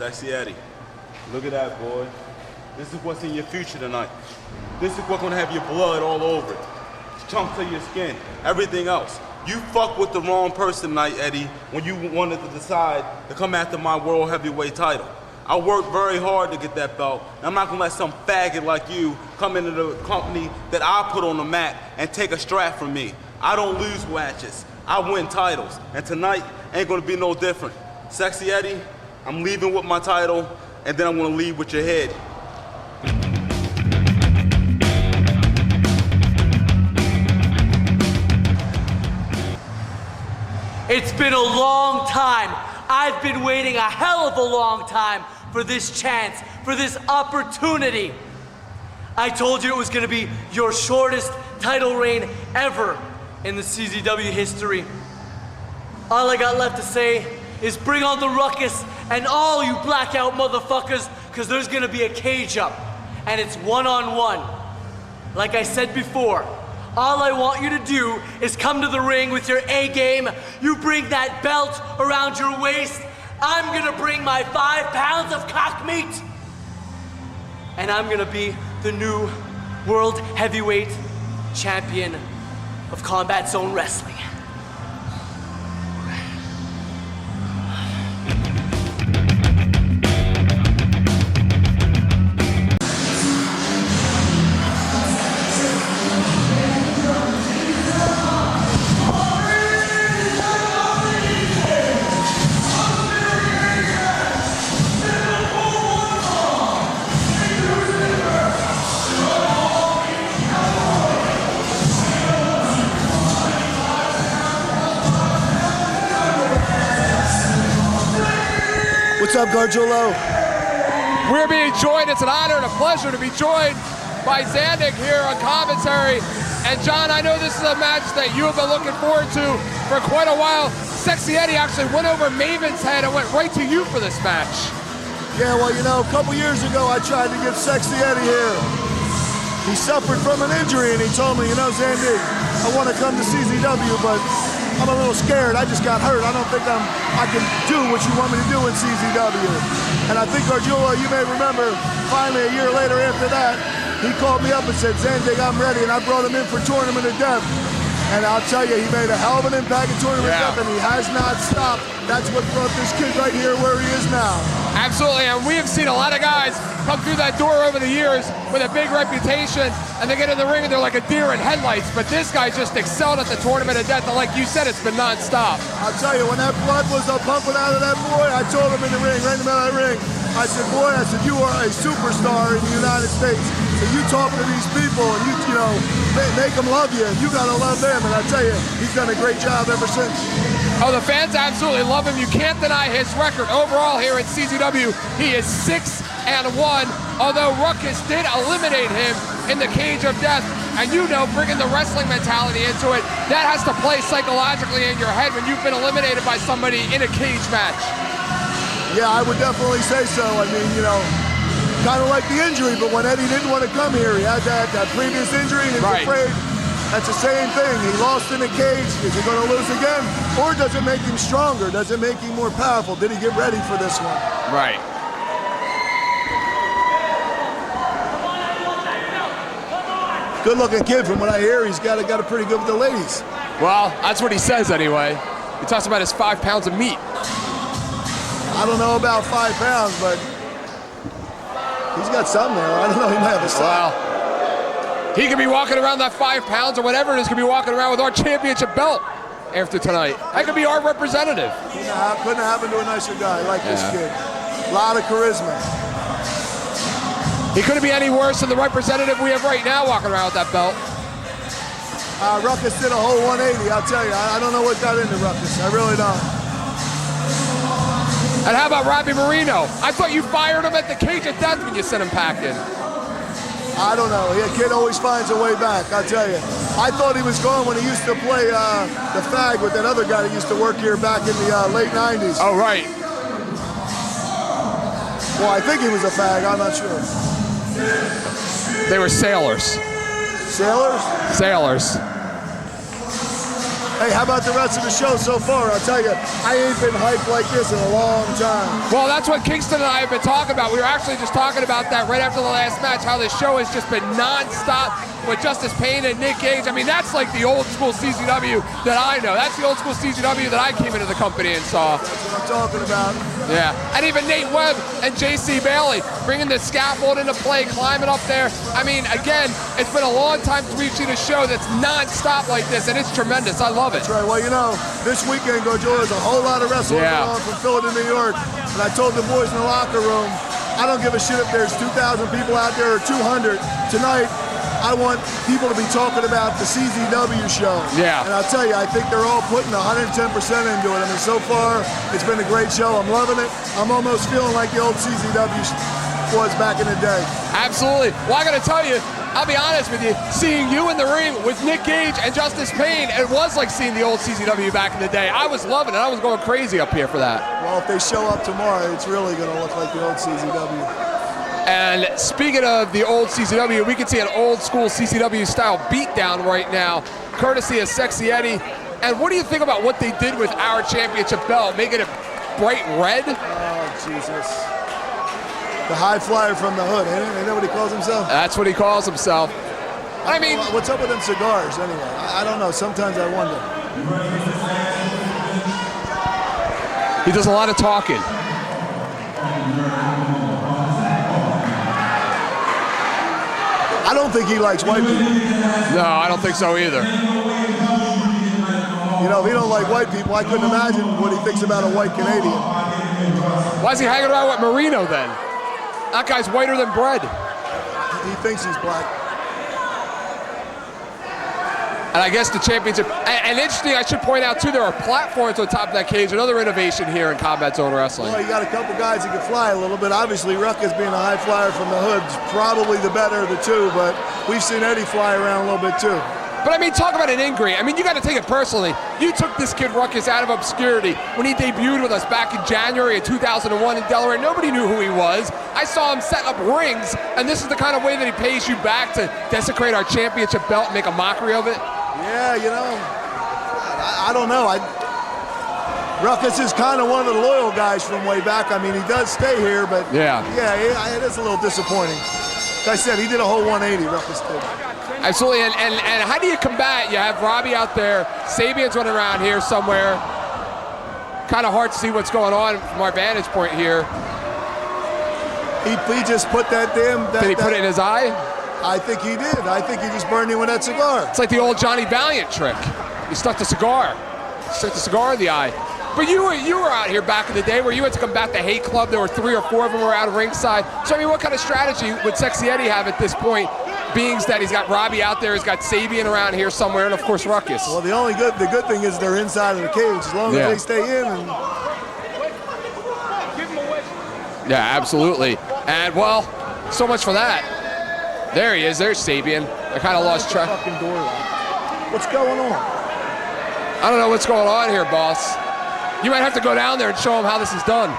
Sexy Eddie, look at that, boy. This is what's in your future tonight. This is what's gonna have your blood all over it. Chunks of your skin, everything else. You fucked with the wrong person tonight, Eddie, when you wanted to decide to come after my world heavyweight title. I worked very hard to get that belt, and I'm not gonna let some faggot like you come into the company that I put on the map and take a strap from me. I don't lose matches, I win titles, and tonight ain't gonna be no different. Sexy Eddie, I'm leaving with my title, and then I'm gonna leave with your head. It's been a long time. I've been waiting a hell of a long time for this chance, for this opportunity. I told you it was gonna be your shortest title reign ever in the CZW history. All I got left to say is bring on the ruckus and all you blackout motherfuckers, because there's gonna be a cage up, and it's one-on-one. Like I said before, all I want you to do is come to the ring with your A game. You bring that belt around your waist. I'm gonna bring my 5 pounds of cock meat. And I'm gonna be the new World Heavyweight Champion of Combat Zone Wrestling. What's up, Gargiulo? We're being joined, it's an honor and a pleasure to be joined by Zandig here on commentary. And John, I know this is a match that you have been looking forward to for quite a while. Sexy Eddie actually went over Maven's head and went right to you for this match. Yeah, well, you know, a couple years ago, I tried to get Sexy Eddie here. He suffered from an injury, and he told me, you know, Zandig, I want to come to CZW, but I'm a little scared. I just got hurt. I don't think I can do what you want me to do in CZW. And I think, Gargiulo, you may remember, finally a year later after that, he called me up and said, Zandig, I'm ready, and I brought him in for Tournament of Death. And I'll tell you, he made a hell of an impact in Tournament of Death, and he has not stopped. That's what brought this kid right here where he is now. Absolutely, and we have seen a lot of guys come through that door over the years with a big reputation, and they get in the ring and they're like a deer in headlights, but this guy just excelled at the Tournament of Death, and like you said, it's been non-stop. I'll tell you, when that blood was pumping out of that boy, I told him in the ring, right in the middle of that ring, I said, boy, I said, you are a superstar in the United States. So you talk to these people and you know, make them love you, and you gotta love them, and I tell you, he's done a great job ever since. Oh, the fans absolutely love him. You can't deny his record overall here at CZW. He is 6-1, although Ruckus did eliminate him in the Cage of Death. And you know, bringing the wrestling mentality into it, that has to play psychologically in your head when you've been eliminated by somebody in a cage match. Yeah, I would definitely say so. I mean, you know, kind of like the injury, but when Eddie didn't want to come here, he had that previous injury, and he was afraid. That's the same thing. He lost in a cage. Is he going to lose again? Or does it make him stronger? Does it make him more powerful? Did he get ready for this one? Right. Good-looking kid from what I hear. He's got it pretty good with the ladies. Well, that's what he says anyway. He talks about his 5 pounds of meat. I don't know about 5 pounds, but he's got something there. I don't know. He might have a Well, he could be walking around that 5 pounds or whatever it is, could be walking around with our championship belt after tonight. That could be our representative. Couldn't have happened to a nicer guy like this kid. A lot of charisma. He couldn't be any worse than the representative we have right now walking around with that belt. Ruckus did a whole 180, I'll tell you. I don't know what got into Ruckus. I really don't. And how about Robbie Marino? I thought you fired him at the Cage of Death when you sent him packing. I don't know. The kid always finds a way back, I'll tell you. I thought he was gone when he used to play the fag with that other guy that used to work here back in the late 90s. Oh, right. Well, I think he was a fag. I'm not sure. They were sailors. Sailors? Sailors. Hey, how about the rest of the show so far? I'll tell you, I ain't been hyped like this in a long time. Well, that's what Kingston and I have been talking about. We were actually just talking about that right after the last match, how this show has just been nonstop with Justice Payne and Nick Gage. I mean, that's like the old school CZW that I know. That's the old school CZW that I came into the company and saw. That's what I'm talking about. Yeah, and even Nate Webb and JC Bailey bringing the scaffold into play, climbing up there. I mean, again, it's been a long time since we've seen a show that's non-stop like this, and it's tremendous. I love it. That's right. Well, you know, this weekend, Gojo, there's a whole lot of wrestling going on from Philly to New York. And I told the boys in the locker room, I don't give a shit if there's 2,000 people out there or 200. Tonight, I want people to be talking about the CZW show. Yeah. And I'll tell you, I think they're all putting 110% into it. I mean, so far, it's been a great show. I'm loving it. I'm almost feeling like the old CZW was back in the day. Absolutely. Well, I got to tell you, I'll be honest with you, seeing you in the ring with Nick Gage and Justice Payne, it was like seeing the old CZW back in the day. I was loving it. I was going crazy up here for that. Well, if they show up tomorrow, it's really going to look like the old CZW. And speaking of the old CZW, we can see an old school CZW style beatdown right now, courtesy of Sexy Eddie. And what do you think about what they did with our championship belt, making it bright red? Oh, Jesus. The high flyer from the hood, ain't it? Ain't that what he calls himself? That's what he calls himself. I mean, what's up with them cigars anyway? I don't know. Sometimes I wonder. He does a lot of talking. I don't think he likes white people. No, I don't think so either. You know, if he don't like white people, I couldn't imagine what he thinks about a white Canadian. Why is he hanging around with Marino then? That guy's whiter than bread. He thinks he's black. And I guess the championship, and interesting, I should point out too, there are platforms on top of that cage, another innovation here in Combat Zone Wrestling. Well, you got a couple guys that can fly a little bit. Obviously, Ruckus being a high flyer from the hood is probably the better of the two, but we've seen Eddie fly around a little bit too. But I mean, talk about an ingrate. I mean, you got to take it personally. You took this kid Ruckus out of obscurity when he debuted with us back in January of 2001 in Delaware. Nobody knew who he was. I saw him set up rings, and this is the kind of way that he pays you back to desecrate our championship belt and make a mockery of it. Yeah, you know, I don't know. Ruckus is kind of one of the loyal guys from way back. I mean, he does stay here, but yeah, it is a little disappointing. Like I said, he did a whole 180, Ruckus did. Absolutely, and how do you combat? You have Robbie out there, Sabian's running around here somewhere. Kind of hard to see what's going on from our vantage point here. He just put that damn... Did he put it in his eye? I think he did. I think he just burned him with that cigar. It's like the old Johnny Valiant trick. He stuck the cigar in the eye. But you were out here back in the day where you had to combat the hate club. There were 3 or 4 of them were out of ringside. So I mean, what kind of strategy would Sexy Eddie have at this point? Being that he's got Robbie out there, he's got Sabian around here somewhere, and of course Ruckus. Well, the good thing is they're inside of the cage. As long as they stay in. And... Yeah, absolutely. And well, so much for that. There he is. There's Sabian. I kind of lost track. Fucking door lock. What's going on? I don't know what's going on here, boss. You might have to go down there and show him how this is done.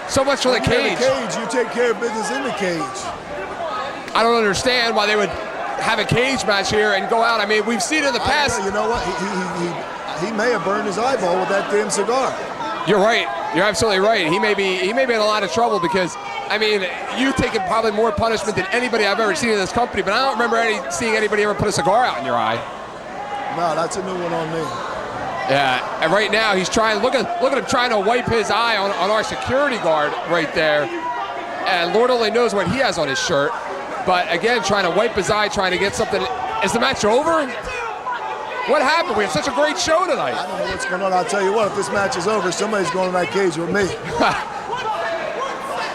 So much for the cage. You take care of business in the cage. I don't understand why they would have a cage match here and go out. I mean, we've seen it in the past. You know what? He may have burned his eyeball with that damn cigar. You're right. You're absolutely right. He may be in a lot of trouble because, I mean, you've taken probably more punishment than anybody I've ever seen in this company, but I don't remember seeing anybody ever put a cigar out in your eye. No, that's a new one on me. Yeah, and right now he's trying, look at him trying to wipe his eye on our security guard right there. And Lord only knows what he has on his shirt. But again, trying to wipe his eye, trying to get something. Is the match over? What happened? We had such a great show tonight. I don't know what's going on. I'll tell you what, if this match is over, somebody's going in that cage with me.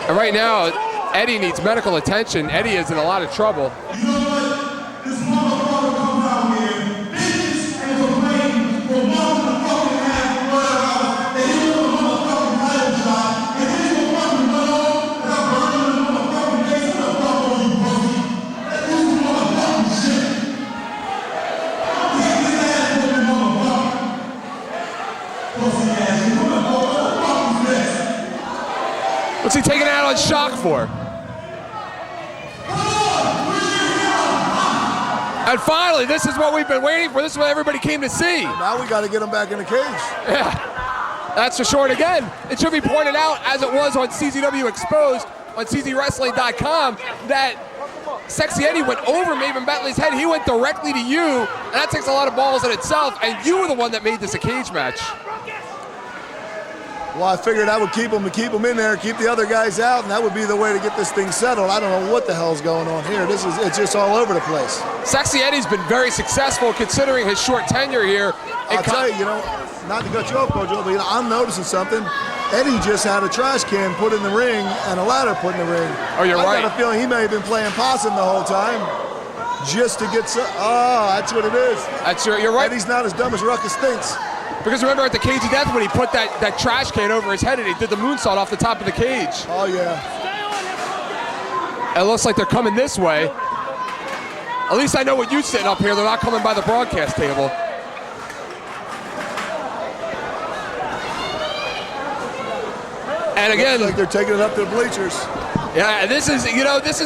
And right now, Eddie needs medical attention. Eddie is in a lot of trouble. You know what? This motherfucker comes out here, bitches and complains for months and fucking half blood out, and he was a motherfucking title shot, and then he was fucking run on without burning the motherfucking face of the fuck on you, pussy. This is motherfucking shit. Take this ass whooping motherfucker. Pussy ass, you know what the fuck is this? What's he taking out on Shock for? And finally, this is what we've been waiting for. This is what everybody came to see. Now we got to get him back in the cage. Yeah, that's for sure. And again, it should be pointed out, as it was on CZW Exposed on CZWrestling.com, that Sexy Eddie went over Maven Bentley's head. He went directly to you, and that takes a lot of balls in itself. And you were the one that made this a cage match. Well, I figured I would keep him in there, keep the other guys out, and that would be the way to get this thing settled. I don't know what the hell's going on here. It's just all over the place. Sexy Eddie's been very successful considering his short tenure here. I'll tell you, not to cut you off, Coach, but I'm noticing something. Eddie just had a trash can put in the ring and a ladder put in the ring. Oh, you're right. I got a feeling he may have been playing possum the whole time just to get some. Oh, that's what it is. You're right. Eddie's not as dumb as Ruckus thinks. Because remember at the Cage of Death when he put that trash can over his head and he did the moonsault off the top of the cage. Oh, yeah. It looks like they're coming this way. At least I know what you're sitting up here. They're not coming by the broadcast table. And again, looks like they're taking it up to the bleachers. Yeah, this has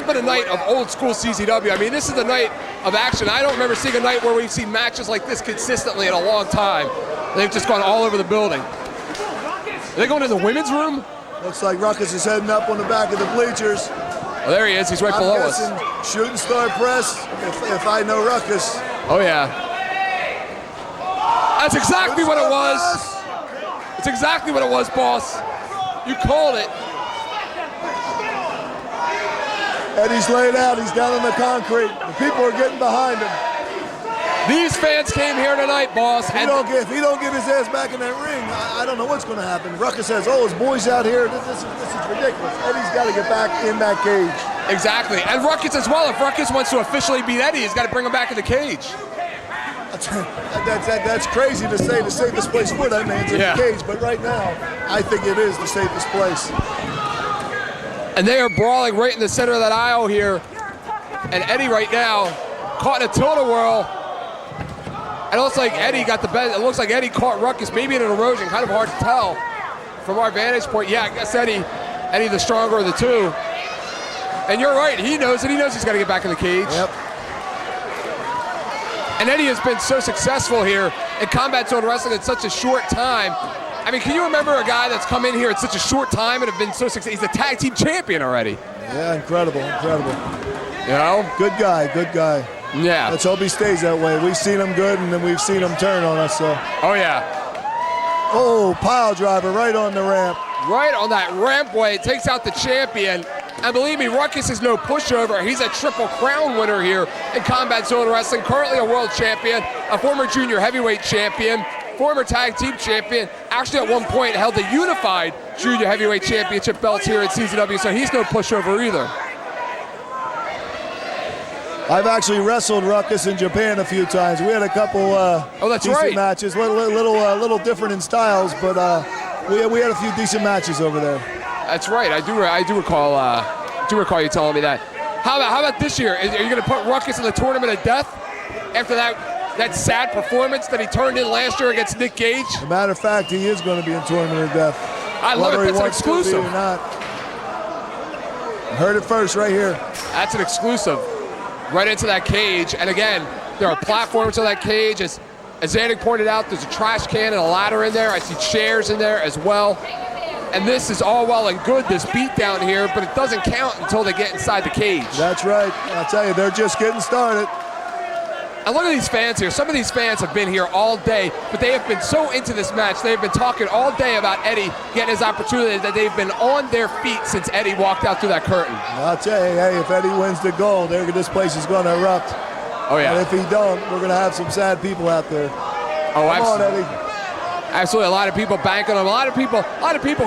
been a night of old school CZW. I mean, this is the night of action. I don't remember seeing a night where we've seen matches like this consistently in a long time. They've just gone all over the building. Are they going to the women's room? Looks like Ruckus is heading up on the back of the bleachers. Oh, there he is. He's right below us. Shooting star press, if I know Ruckus. Oh, yeah. That's exactly what it was. It's exactly what it was, boss. You called it. Eddie's laid out. He's down on the concrete. The people are getting behind him. These fans came here tonight, boss. If he don't get his ass back in that ring, I don't know what's going to happen. Ruckus says, "Oh, his boys out here. This is ridiculous." Eddie's got to get back in that cage. Exactly, and Ruckus as well. If Ruckus wants to officially beat Eddie, he's got to bring him back in the cage. That's crazy to say. The safest place for that man's in the cage, but right now, I think it is the safest place. And they are brawling right in the center of that aisle here. And Eddie right now caught in a tilt-a-whirl. It looks like Eddie got the best. It looks like Eddie caught Ruckus maybe in an erosion. Kind of hard to tell from our vantage point. Yeah, I guess Eddie the stronger of the two. And you're right, he knows it. He knows he's got to get back in the cage. Yep. And Eddie has been so successful here in Combat Zone Wrestling in such a short time. I mean, can you remember a guy that's come in here in such a short time and have been so successful? He's the tag team champion already. Yeah, incredible. You know? Good guy. Yeah. Let's hope he stays that way. We've seen him good, and then we've seen him turn on us. So. Oh, yeah. Oh, pile driver right on the ramp. Right on that rampway. Takes out the champion. And believe me, Ruckus is no pushover. He's a Triple Crown winner here in Combat Zone Wrestling. Currently a world champion, a former junior heavyweight champion, former tag team champion. Actually, at one point held the unified junior heavyweight championship belts here at CZW, so he's no pushover either. I've actually wrestled Ruckus in Japan a few times. We had a couple decent matches, little different in styles, but we had a few decent matches over there. That's right. I do recall you telling me that. How about this year? Are you going to put Ruckus in the Tournament of Death after that sad performance that he turned in last year against Nick Gage? As a matter of fact, he is going to be in Tournament of Death. I love it. That's an exclusive. Or not. Heard it first right here. That's an exclusive. Right into that cage. And again, there are platforms on that cage. As Zandig pointed out, there's a trash can and a ladder in there. I see chairs in there as well. And this is all well and good, this beat down here, but it doesn't count until they get inside the cage. That's right. I'll tell you, they're just getting started. And look at these fans here. Some of these fans have been here all day, but they have been so into this match. They've been talking all day about Eddie getting his opportunity, that they've been on their feet since Eddie walked out through that curtain. I'll tell you, hey, if Eddie wins the gold, this place is going to erupt. Oh, yeah. And if he don't, we're going to have some sad people out there. Oh, Come on, Eddie. Absolutely, a lot of people bank on him. A lot of people,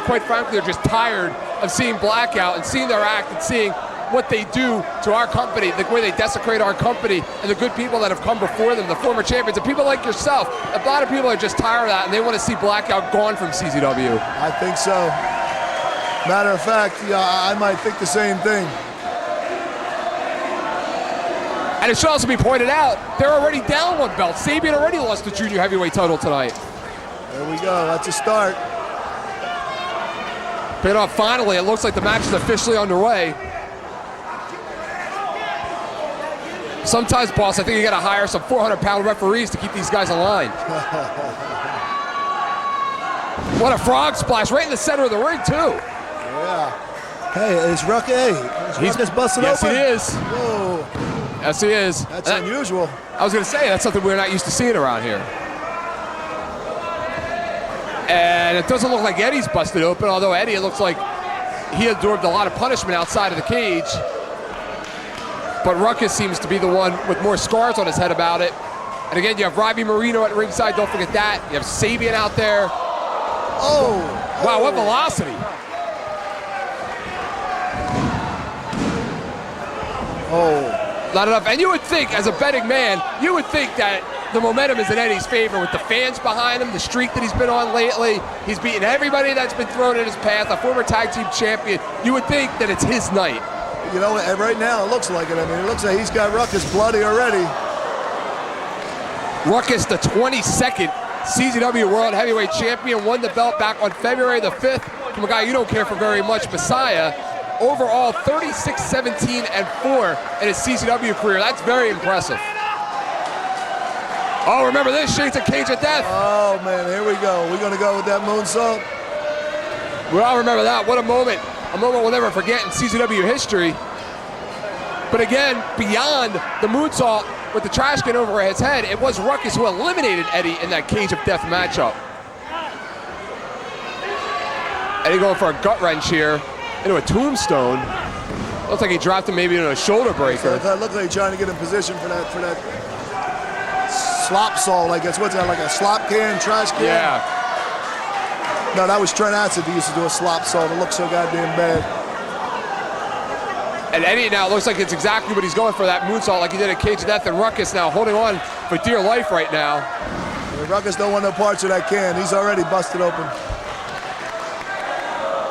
quite frankly, are just tired of seeing Blackout and seeing their act and seeing what they do to our company, the way they desecrate our company, and the good people that have come before them, the former champions, and people like yourself. A lot of people are just tired of that, and they want to see Blackout gone from CZW. I think so. Matter of fact, yeah, I might think the same thing. And it should also be pointed out, they're already down one belt. Sabian already lost the junior heavyweight title tonight. There we go. That's a start. Paid off finally. It looks like the match is officially underway. Sometimes, boss, I think you got to hire some 400-pound referees to keep these guys aligned. What a frog splash right in the center of the ring, too. Yeah. Hey, is Ruckus? Hey, is Ruckus busted yes, open? Yes, he is. Whoa. Yes, he is. That's unusual. I was going to say, that's something we're not used to seeing around here. And it doesn't look like Eddie's busted open, although Eddie, it looks like he absorbed a lot of punishment outside of the cage. But Ruckus seems to be the one with more scars on his head about it. And again, you have Robbie Marino at ringside, don't forget that. You have Sabian out there. Oh. Wow, what velocity. Oh. Not enough. And you would think, as a betting man, you would think that the momentum is in Eddie's favor with the fans behind him, the streak that he's been on lately. He's beaten everybody that's been thrown in his path, a former tag team champion. You would think that it's his night. You know, right now it looks like it. I mean, it looks like he's got Ruckus bloody already. Ruckus, the 22nd CZW World Heavyweight Champion, won the belt back on February the 5th from a guy you don't care for very much, Messiah. Overall, 36-17-4 in his CZW career. That's very impressive. Oh, remember this, Shades of Cage of Death. Oh, man, here we go. We're going to go with that moonsault. We all remember that. What a moment. A moment we'll never forget in CZW history. But again, beyond the moonsault with the trash can over his head, it was Ruckus who eliminated Eddie in that Cage of Death matchup. Eddie going for a gut wrench here into a tombstone. Looks like he dropped him maybe into a shoulder breaker. That looked like he's trying to get in position for that slop salt, I guess. What's that, like a slop can, trash can? Yeah. No, that was Trent Acid who used to do a slop salt. It looked so goddamn bad. And Eddie now looks like it's exactly what he's going for, that moonsault like he did at Cage of Death, and Ruckus now holding on for dear life right now. Yeah, Ruckus don't want no parts of that can. He's already busted open.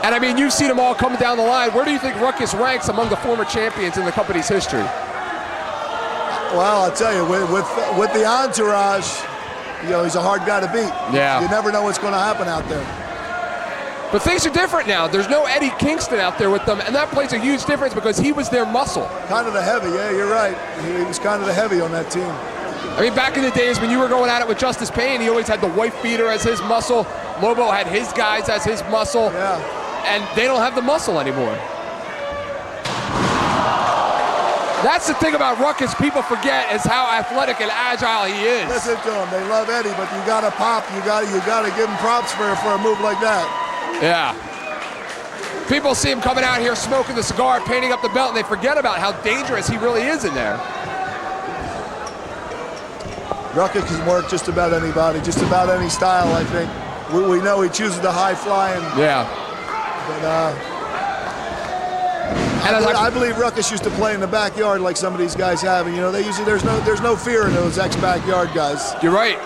And I mean, you've seen them all coming down the line. Where do you think Ruckus ranks among the former champions in the company's history? Well, I'll tell you, with the entourage, you know, he's a hard guy to beat. Yeah. You never know what's going to happen out there. But things are different now. There's no Eddie Kingston out there with them, and that plays a huge difference because he was their muscle. Kind of the heavy, yeah, you're right. He was kind of the heavy on that team. I mean, back in the days when you were going at it with Justice Payne, he always had the wife beater as his muscle. Lobo had his guys as his muscle. Yeah. And they don't have the muscle anymore. That's the thing about Ruckus people forget is how athletic and agile he is. Listen to him. They love Eddie, but you got to pop. You got to give him props for a move like that. Yeah. People see him coming out here smoking the cigar, painting up the belt, and they forget about how dangerous he really is in there. Ruckus can work just about anybody, just about any style, I think. We know he chooses the high flying. Yeah. But I believe Ruckus used to play in the backyard like some of these guys have, and you know, there's no fear in those ex-backyard guys. You're right.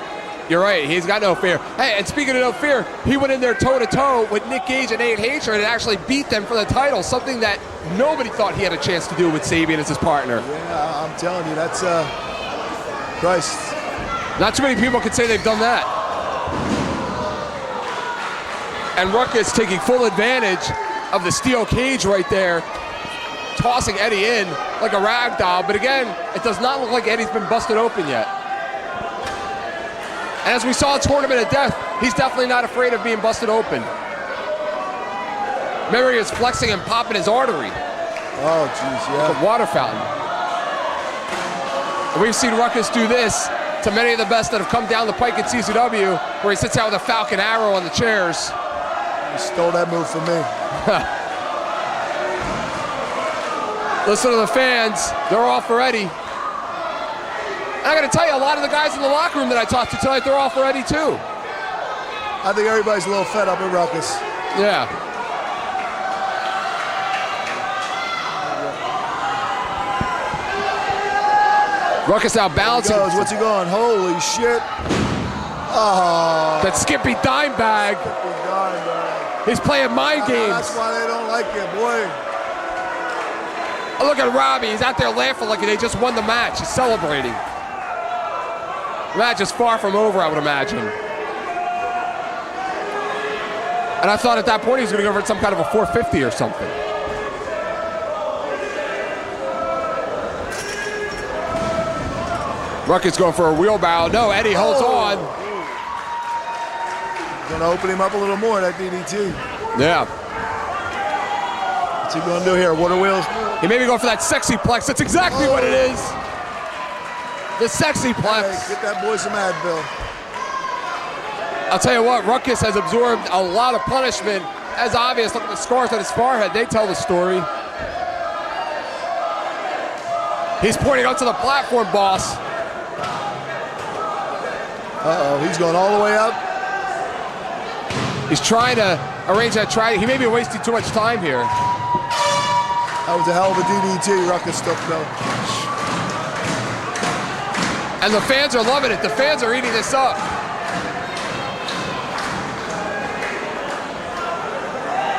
You're right. He's got no fear. Hey, and speaking of no fear, he went in there toe-to-toe with Nick Gage and Nate Hatcher and actually beat them for the title, something that nobody thought he had a chance to do with Sabian as his partner. Yeah, I'm telling you, that's Christ. Not too many people could say they've done that. And Ruckus taking full advantage of the steel cage right there, tossing Eddie in like a rag doll. But again, it does not look like Eddie's been busted open yet. And as we saw at Tournament of Death, he's definitely not afraid of being busted open. Remember, he was flexing and popping his artery. Oh, jeez, yeah. Like a water fountain. And we've seen Ruckus do this to many of the best that have come down the pike at CZW, where he sits out with a Falcon Arrow on the chairs. He stole that move from me. Listen to the fans. They're all for Eddie. And I got to tell you, a lot of the guys in the locker room that I talked to tonight, they're all for Eddie too. I think everybody's a little fed up with Ruckus. Yeah. Ruckus now balancing. What's he going? Holy shit. Oh. That Skippy dime bag. He's playing mind games. That's why they don't like you, boy. Oh, look at Robbie. He's out there laughing like they just won the match. He's celebrating. The match is far from over, I would imagine. And I thought at that point he was going to go for some kind of a 450 or something. Ruckus going for a wheelbarrow. No, Eddie holds on. Gonna open him up a little more, that DDT. Yeah. What's he gonna do here? Water wheels? He may be going for that sexy plex. That's exactly what it is. The sexy plex. Hey, get that boy some Advil. I'll tell you what, Ruckus has absorbed a lot of punishment. As obvious, look at the scars on his forehead. They tell the story. He's pointing up to the platform, boss. Uh-oh, he's going all the way up. He's trying to arrange that try. He may be wasting too much time here. That was a hell of a DDT, Ruckus stuff though. And the fans are loving it. The fans are eating this up.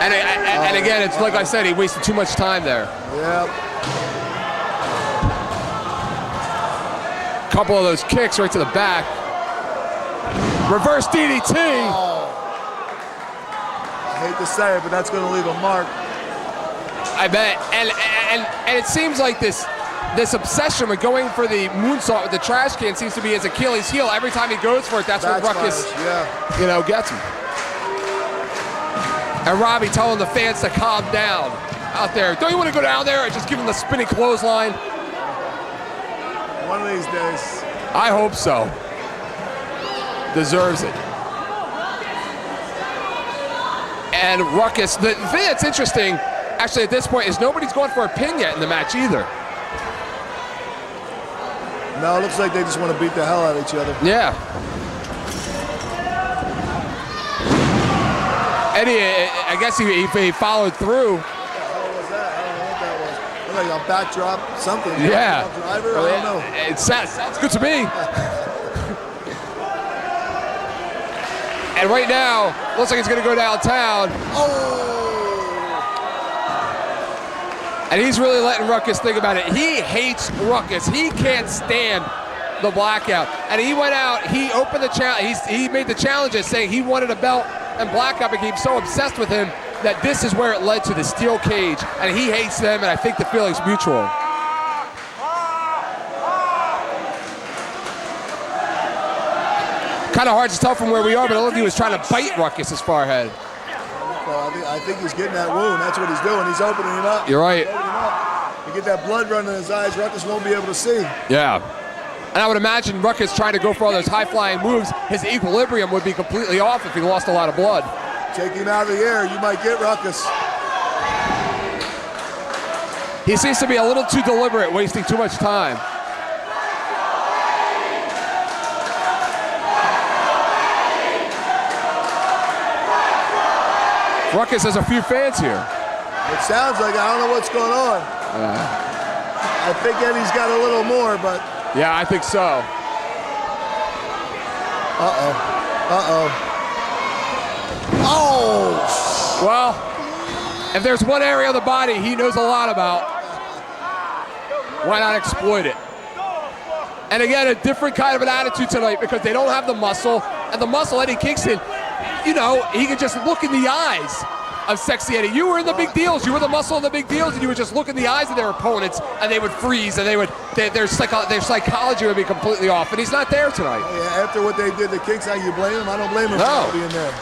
And again, it's like I said, he wasted too much time there. Yep. Couple of those kicks right to the back. Reverse DDT. I hate to say it, but that's going to leave a mark. I bet. And it seems like this obsession with going for the moonsault with the trash can seems to be his Achilles heel. Every time he goes for it, that's what Ruckus, gets him. And Robbie telling the fans to calm down out there. Don't you want to go down there and just give him the spinning clothesline? One of these days. I hope so. Deserves it. And Ruckus, the thing that's interesting, actually at this point, is nobody's going for a pin yet in the match either. No, it looks like they just want to beat the hell out of each other. Yeah. Eddie, I guess he followed through. What the hell was that? I don't know what that was. Looked like a backdrop, something. Yeah. Backdrop driver? I don't know. It sounds good to me. And right now, looks like it's going to go downtown. And he's really letting Ruckus think about it. He hates Ruckus. He can't stand the blackout. And he went out, he opened the challenge, he made the challenges saying he wanted a belt, and blackout became so obsessed with him that this is where it led to the steel cage. And he hates them, and I think the feeling's mutual. Kind of hard to tell from where we are, but it looked like he was trying to bite Ruckus's forehead. Well, I think he's getting that wound. That's what he's doing. He's opening him up. You're right. You get that blood running in his eyes, Ruckus won't be able to see. Yeah. And I would imagine Ruckus trying to go for all those high-flying moves, his equilibrium would be completely off if he lost a lot of blood. Take him out of the air, you might get Ruckus. He seems to be a little too deliberate, wasting too much time. Ruckus has a few fans here. It sounds like, I don't know what's going on. I think Eddie's got a little more, but... Yeah, I think so. Uh-oh. Oh! Well, if there's one area of the body he knows a lot about, why not exploit it? And again, a different kind of an attitude tonight because they don't have the muscle. And the muscle, Eddie Kingston, you know, he can just look in the eyes of Sexy Eddie. You were in the big deals. You were the muscle in the big deals, and you would just look in the eyes of their opponents, and they would freeze, and their psychology would be completely off. And he's not there tonight. Yeah, after what they did to Kingston, you blame him? I don't blame him for not being there.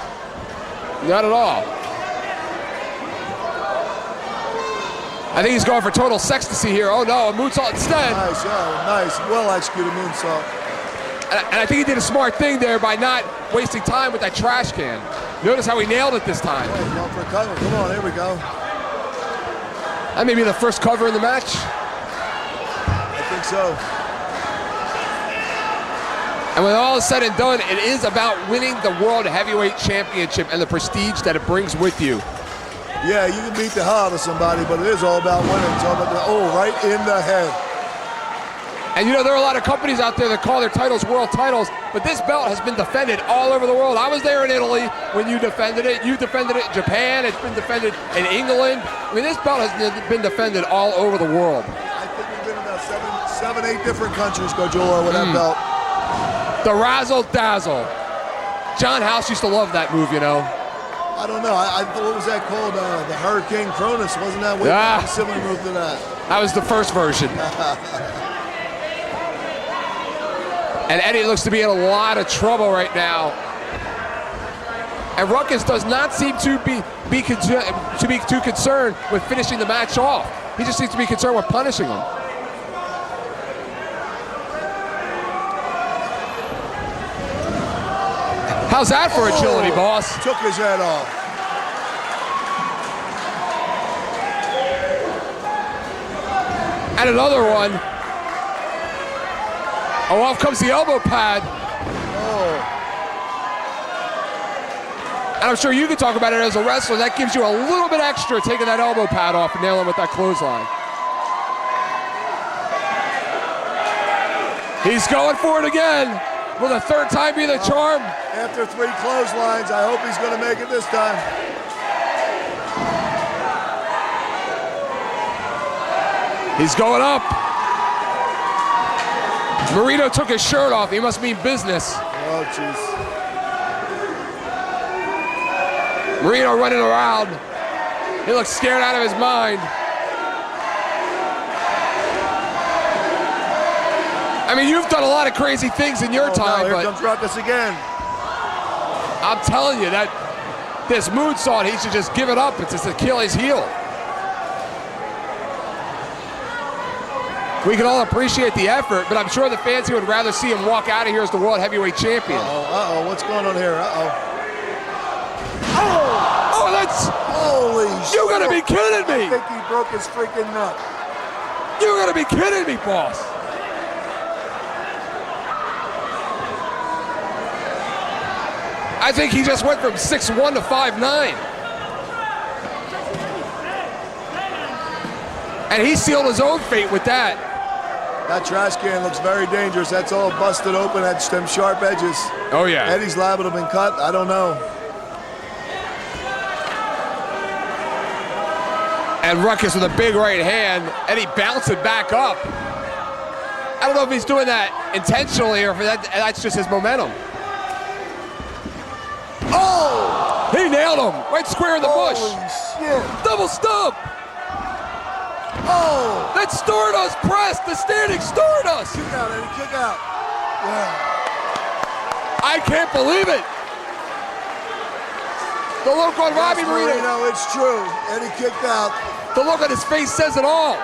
Not at all. I think he's going for total sextasy here. Oh no, a moonsault instead. Nice, nice. Well executed moonsault. And I think he did a smart thing there by not wasting time with that trash can. Notice how he nailed it this time. Yeah, going for a cover. Come on, here we go. That may be the first cover in the match. I think so. And when all is said and done, it is about winning the World Heavyweight Championship and the prestige that it brings with you. Yeah, you can beat the hell out of somebody, but it is all about winning. It's all about right in the head. And you know, there are a lot of companies out there that call their titles world titles, but this belt has been defended all over the world. I was there in Italy when you defended it. You defended it in Japan. It's been defended in England. I mean, this belt has been defended all over the world. I think we've been in about seven, 8 different countries, Gojula, with that belt. The Razzle Dazzle. John House used to love that move, you know. I don't know. I what was that called? The Hurricane Cronus. Wasn't that a similar move to that? That was the first version. And Eddie looks to be in a lot of trouble right now. And Ruckus does not seem to be too concerned with finishing the match off. He just seems to be concerned with punishing him. How's that for agility, boss? Took his head off. And another one. Oh, off comes the elbow pad. And I'm sure you can talk about it as a wrestler. That gives you a little bit extra taking that elbow pad off and nailing him with that clothesline. He's going for it again. Will the third time be the charm? After 3 clotheslines, I hope he's going to make it this time. He's going up. Marino took his shirt off. He must mean business. Oh, jeez. Marino running around. He looks scared out of his mind. I mean, you've done a lot of crazy things in your time, here but comes Ruckus again. I'm telling you that this moonsault, he should just give it up. It's his Achilles heel. We can all appreciate the effort, but I'm sure the fans here would rather see him walk out of here as the World Heavyweight Champion. Uh-oh, what's going on here? Oh, that's... Holy shit. You gotta be kidding me! I think he broke his freaking nut. You gotta be kidding me, boss! I think he just went from 6'1" to 5'9". And he sealed his own fate with that. That trash can looks very dangerous. That's all busted open. That's them sharp edges. Oh, yeah. Eddie's liable to have been cut. I don't know. And Ruckus with a big right hand. Eddie bouncing back up. I don't know if he's doing that intentionally or if that's just his momentum. Oh! He nailed him right square in the bush. Holy shit. Double stump. Oh! That's Stardust press, the standing Stardust. Kick out, Eddie. Kick out. Yeah. I can't believe it. The look on Robbie Marino. Marino, it's true. Eddie kicked out. The look on his face says it all.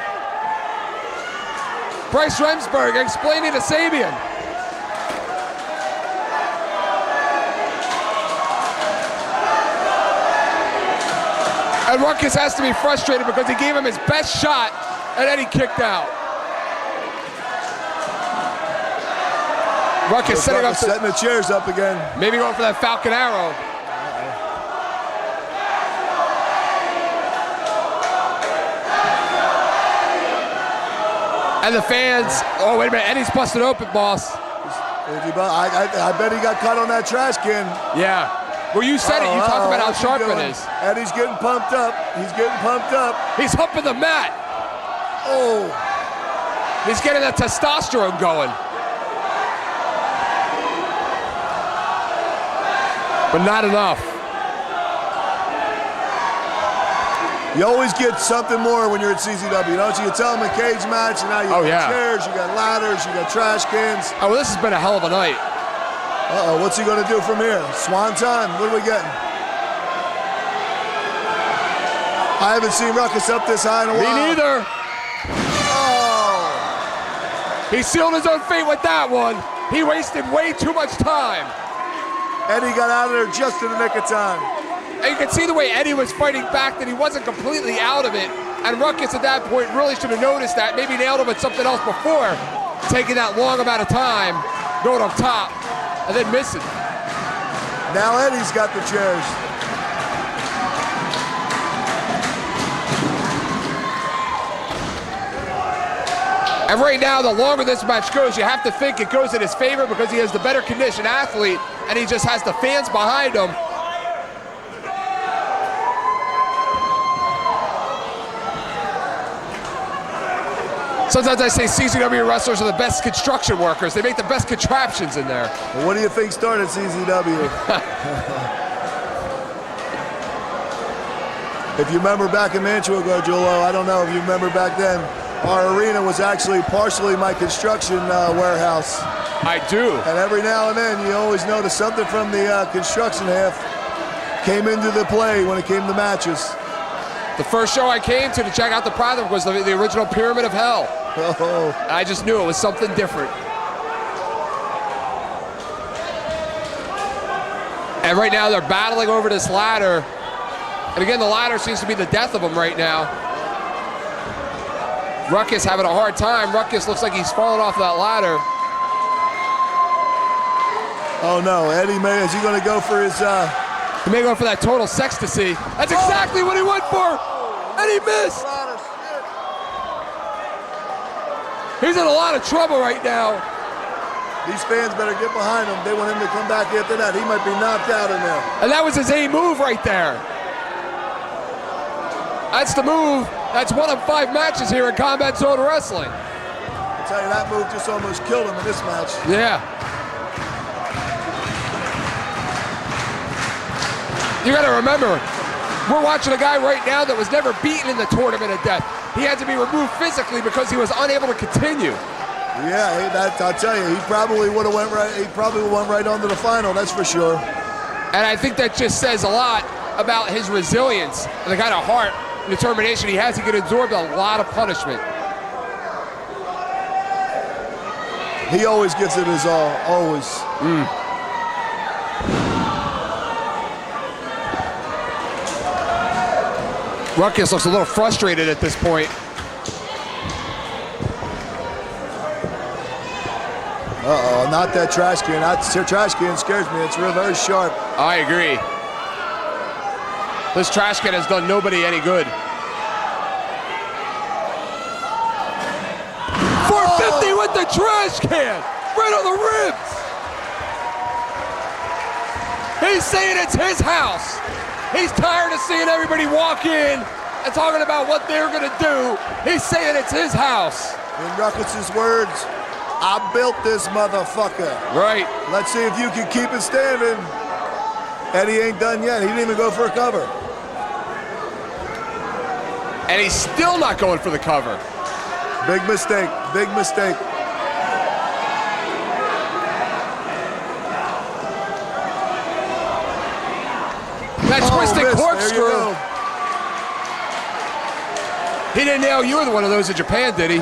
Bryce Remsburg explaining to Sabian. And Ruckus has to be frustrated because he gave him his best shot and Eddie kicked out. Ruckus setting the chairs up again. Maybe going for that Falcon Arrow. And the fans, oh wait a minute, Eddie's busted open, boss. I bet he got cut on that trash can. Yeah. Well, you said it. You talked about how sharp it is. Eddie's getting pumped up. He's getting pumped up. He's humping the mat. Oh. He's getting that testosterone going. But not enough. You always get something more when you're at CZW, don't you? You tell them a cage match, and now you got chairs, you got ladders, you got trash cans. Oh, well, this has been a hell of a night. Uh-oh, what's he going to do from here? Swanton, what are we getting? I haven't seen Ruckus up this high in a while. Me neither. Oh. He sealed his own fate with that one. He wasted way too much time. Eddie got out of there just in the nick of time. And you can see the way Eddie was fighting back, that he wasn't completely out of it. And Ruckus at that point really should have noticed that. Maybe nailed him with something else before, taking that long amount of time, going up top, and then missing. Now Eddie's got the chairs. And right now, the longer this match goes, you have to think it goes in his favor because he has the better conditioned athlete, and he just has the fans behind him. Sometimes I say CZW wrestlers are the best construction workers. They make the best contraptions in there. Well, what do you think started CZW? If you remember back in Mantua, Gargiulo, I don't know if you remember back then, our arena was actually partially my construction warehouse. I do. And every now and then, you always notice something from the construction half came into the play when it came to matches. The first show I came to check out the product was the original Pyramid of Hell. Oh, I just knew it was something different. And right now they're battling over this ladder. And again, the ladder seems to be the death of them right now. Ruckus having a hard time. Ruckus looks like he's falling off that ladder. oh no, Eddie May, is he going to go for his... He may go for that total sextasy. That's exactly what he went for. And he missed. He's in a lot of trouble right now. These fans better get behind him. They want him to come back after that. He might be knocked out in there. And that was his A move right there. That's the move. That's 1 of 5 matches here in Combat Zone Wrestling. I'll tell you, that move just almost killed him in this match. Yeah. You gotta remember, we're watching a guy right now that was never beaten in the Tournament of Death. He had to be removed physically because he was unable to continue. Yeah, I'll tell you, he probably would have went right. He probably went right on to the final. That's for sure. And I think that just says a lot about his resilience and the kind of heart and determination he has. He can absorb a lot of punishment. He always gives it his all. Always. Ruckus looks a little frustrated at this point. Uh-oh, not that trash can. That trash can scares me. It's very sharp. I agree. This trash can has done nobody any good. 450 with the trash can! Right on the ribs! He's saying it's his house. He's tired of seeing everybody walk in and talking about what they're gonna do. He's saying it's his house. In Ruckus's words, I built this motherfucker. Right. Let's see if you can keep it standing. Eddie ain't done yet. He didn't even go for a cover. And he's still not going for the cover. Big mistake. Big mistake. That twisted missed. corkscrew. There you go. He didn't nail you with one of those in Japan, did he?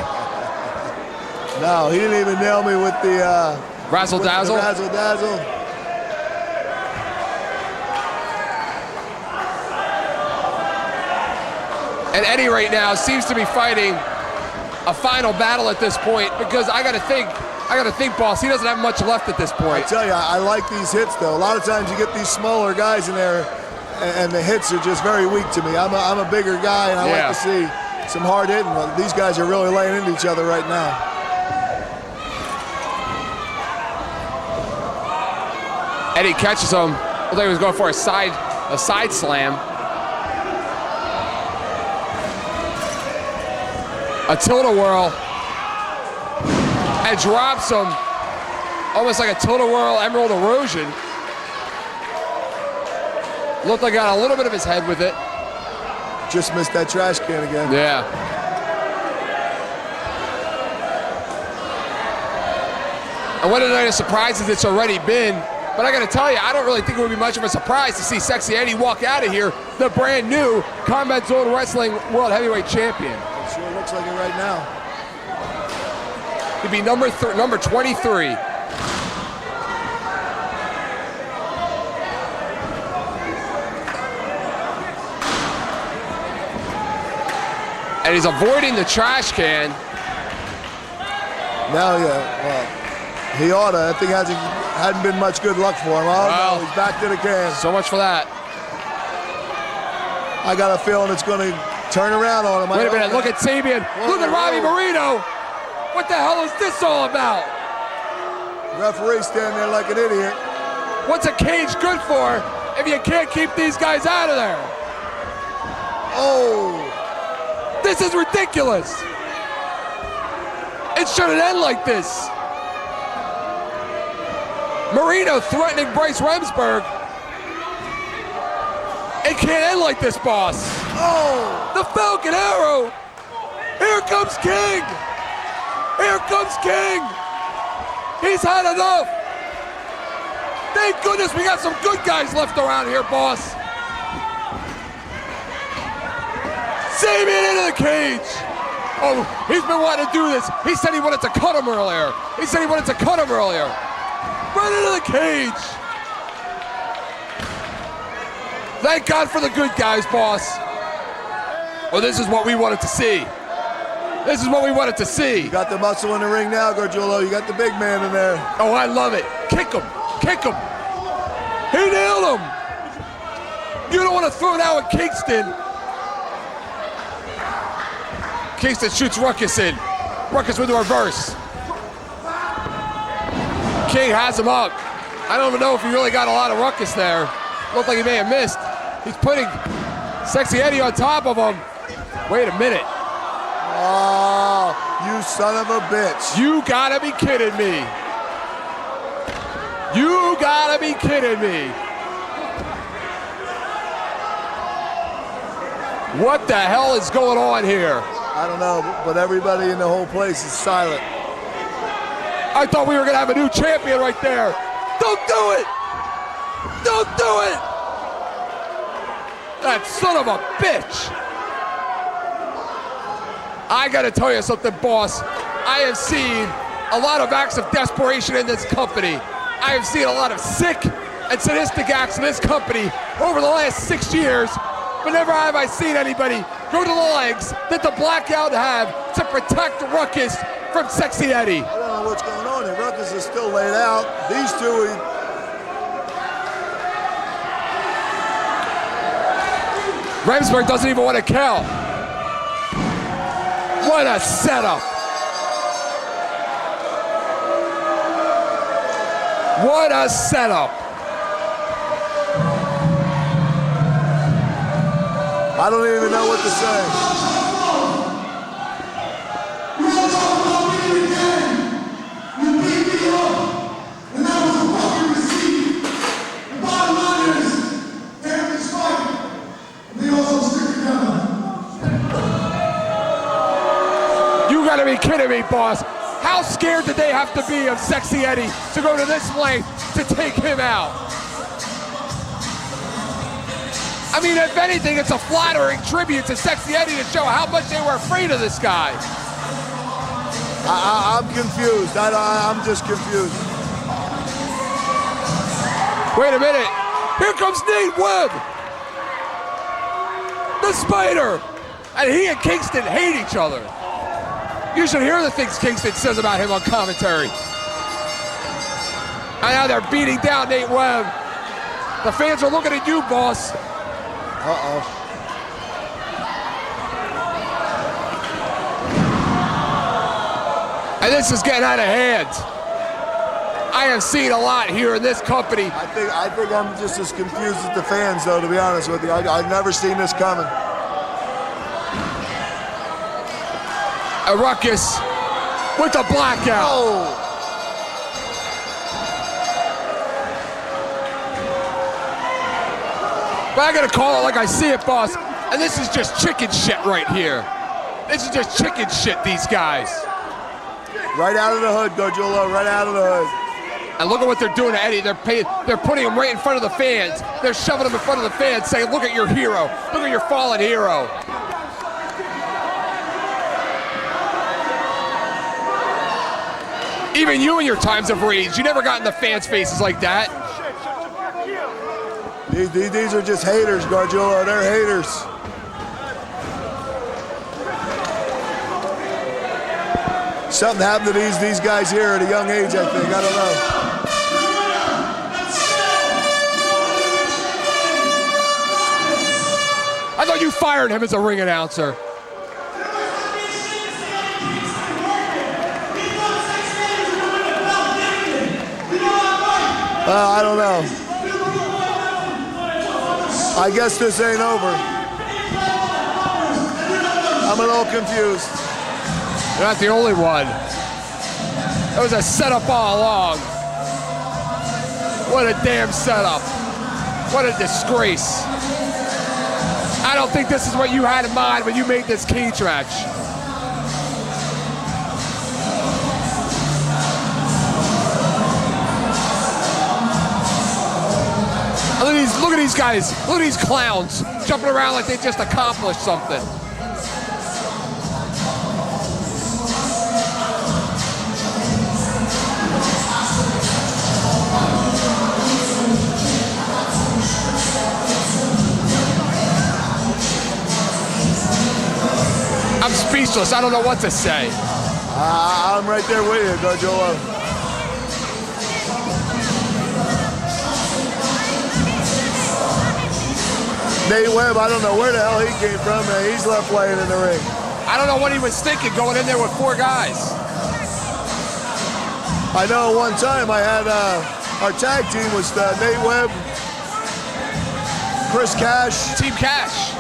No, he didn't even nail me with the Razzle dazzle? Razzle dazzle. And Eddie right now seems to be fighting a final battle at this point because I gotta think, boss, he doesn't have much left at this I point. tell you, I like these hits though. A lot of times you get these smaller guys in there, and the hits are just very weak to me. I'm a bigger guy, and I like to see some hard hitting. Well, these guys are really laying into each other right now. Eddie catches him. Looks like he was going for a side slam. A tilt-a-whirl. And drops him. Almost like a tilt-a-whirl Emerald Erosion. Looked like he got a little bit of his head with it. Just missed that trash can again. Yeah. And what a night of surprises it's already been. But I gotta tell you, I don't really think it would be much of a surprise to see Sexy Eddie walk out of here, the brand new Combat Zone Wrestling World Heavyweight Champion. It sure looks like it right now. He'd be number 23. And he's avoiding the trash can. Now, yeah, well, he oughta. That thing hadn't been much good luck for him. Oh, Well, no, he's back to the can. So much for that. I got a feeling it's going to turn around on him. Wait a minute, look at Sabian. Look at Robbie Marino. What the hell is this all about? Referee standing there like an idiot. What's a cage good for if you can't keep these guys out of there? Oh, This is ridiculous. It shouldn't end like this. Marino threatening Bryce Remsburg. It can't end like this, boss. oh, The Falcon Arrow. Here comes King. Here comes King. He's had enough. Thank goodness we got some good guys left around here, boss. Samian into the cage. Oh, he's been wanting to do this. He said he wanted to cut him earlier. Right into the cage. Thank God for the good guys, boss. Well, this is what we wanted to see. You got the muscle in the ring now, Gargiulo. You got the big man in there. Oh, I love it. Kick him. He nailed him. You don't want to throw it out with Kingston. Kingston shoots Ruckus in. Ruckus with the reverse. King has him up. I don't even know if he really got a lot of Ruckus there. Looked like he may have missed. He's putting Sexy Eddie on top of him. Wait a minute. Oh, you son of a bitch. You gotta be kidding me. What the hell is going on here? I don't know, but everybody in the whole place is silent. I thought we were gonna have a new champion right there. Don't do it! That son of a bitch! I gotta tell you something, boss. I have seen a lot of acts of desperation in this company. I have seen a lot of sick and sadistic acts in this company over the last 6 years, but never have I seen anybody go to the legs that the Blackout have to protect Ruckus from Sexy Eddie. I don't know what's going on here. Ruckus is still laid out. These two, Remsburg doesn't even want to count. What a setup. I don't even know what to say. You gotta be kidding me, boss. How scared did they have to be of Sexy Eddie to go to this length to take him out? I mean, if anything, it's a flattering tribute to Sexy Eddie to show how much they were afraid of this guy. I'm confused. I'm just confused. Wait a minute. Here comes Nate Webb. The Spider. And he and Kingston hate each other. You should hear the things Kingston says about him on commentary. And now they're beating down Nate Webb. The fans are looking at you, boss. Uh-oh. And this is getting out of hand. I have seen a lot here in this company. I think I'm just as confused as the fans, though, to be honest with you. I've never seen this coming. A Ruckus with the Blackout. Oh! But I gotta call it like I see it, boss. And this is just chicken shit right here. This is just chicken shit, these guys. Right out of the hood, Gargiulo, right out of the hood. And look at what they're doing to Eddie. They're putting him right in front of the fans. They're shoving him in front of the fans, saying, look at your hero. Look at your fallen hero. Even you in your times of rage, you never got in the fans' faces like that. These are just haters, Gargiulo. They're haters. Something happened to these guys here at a young age, I think. I don't know. I thought you fired him as a ring announcer. I don't know. I guess this ain't over. I'm a little confused. You're not the only one. It was a setup all along. What a damn setup. What a disgrace. I don't think this is what you had in mind when you made this cage match. these guys. Look at these clowns jumping around like they just accomplished something. I'm speechless. I don't know what to say. I'm right there with you, Gargiulo. Nate Webb, I don't know where the hell he came from, man. He's left laying in the ring. I don't know what he was thinking going in there with 4 guys. I know one time I had our tag team was Nate Webb, Chris Cash, Team Cash.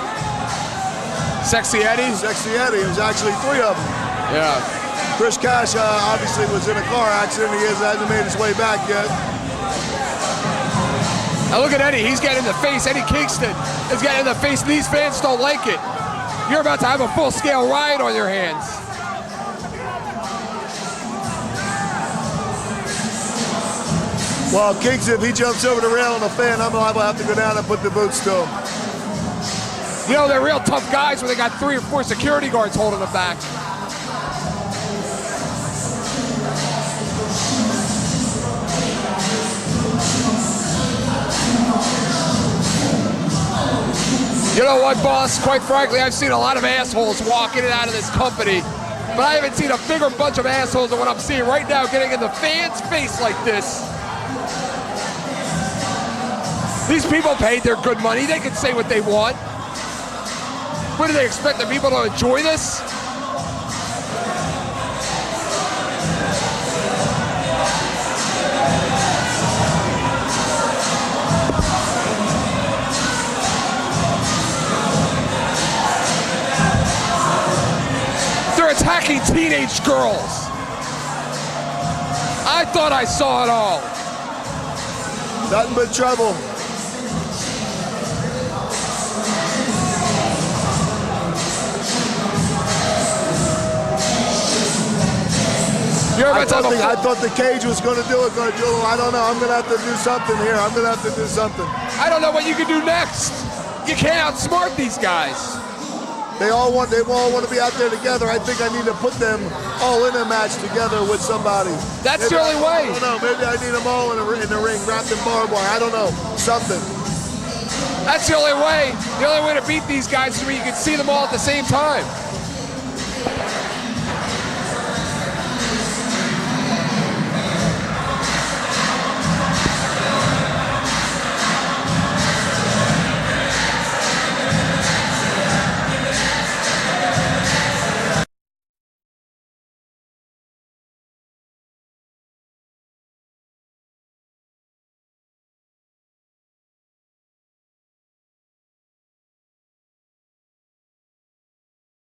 Sexy Eddie. Sexy Eddie. It was actually 3 of them. Yeah. Chris Cash obviously was in a car accident. He hasn't made his way back yet. Now look at Eddie. He's getting in the face. Eddie Kingston is getting in the face. These fans don't like it. You're about to have a full-scale riot on your hands. Well, Kingston, if he jumps over the rail on a fan, I'm liable to have to go down and put the boots to him. You know, they're real tough guys when they got 3 or 4 security guards holding them back. You know what, boss? Quite frankly, I've seen a lot of assholes walk in and out of this company, but I haven't seen a bigger bunch of assholes than what I'm seeing right now, getting in the fans' face like this. These people paid their good money. They can say what they want. What do they expect, the people to enjoy this? They're attacking teenage girls. I thought I saw it all. Nothing but trouble. I thought the cage was going to do it, Gargiulo. I don't know. I'm going to have to do something here. I'm going to have to do something. I don't know what you can do next. You can't outsmart these guys. They all want to be out there together. I think I need to put them all in a match together with somebody. That's the only way. I don't know. Maybe I need them all in the ring, wrapped in barbed wire. I don't know. Something. That's the only way. The only way to beat these guys is where you can see them all at the same time.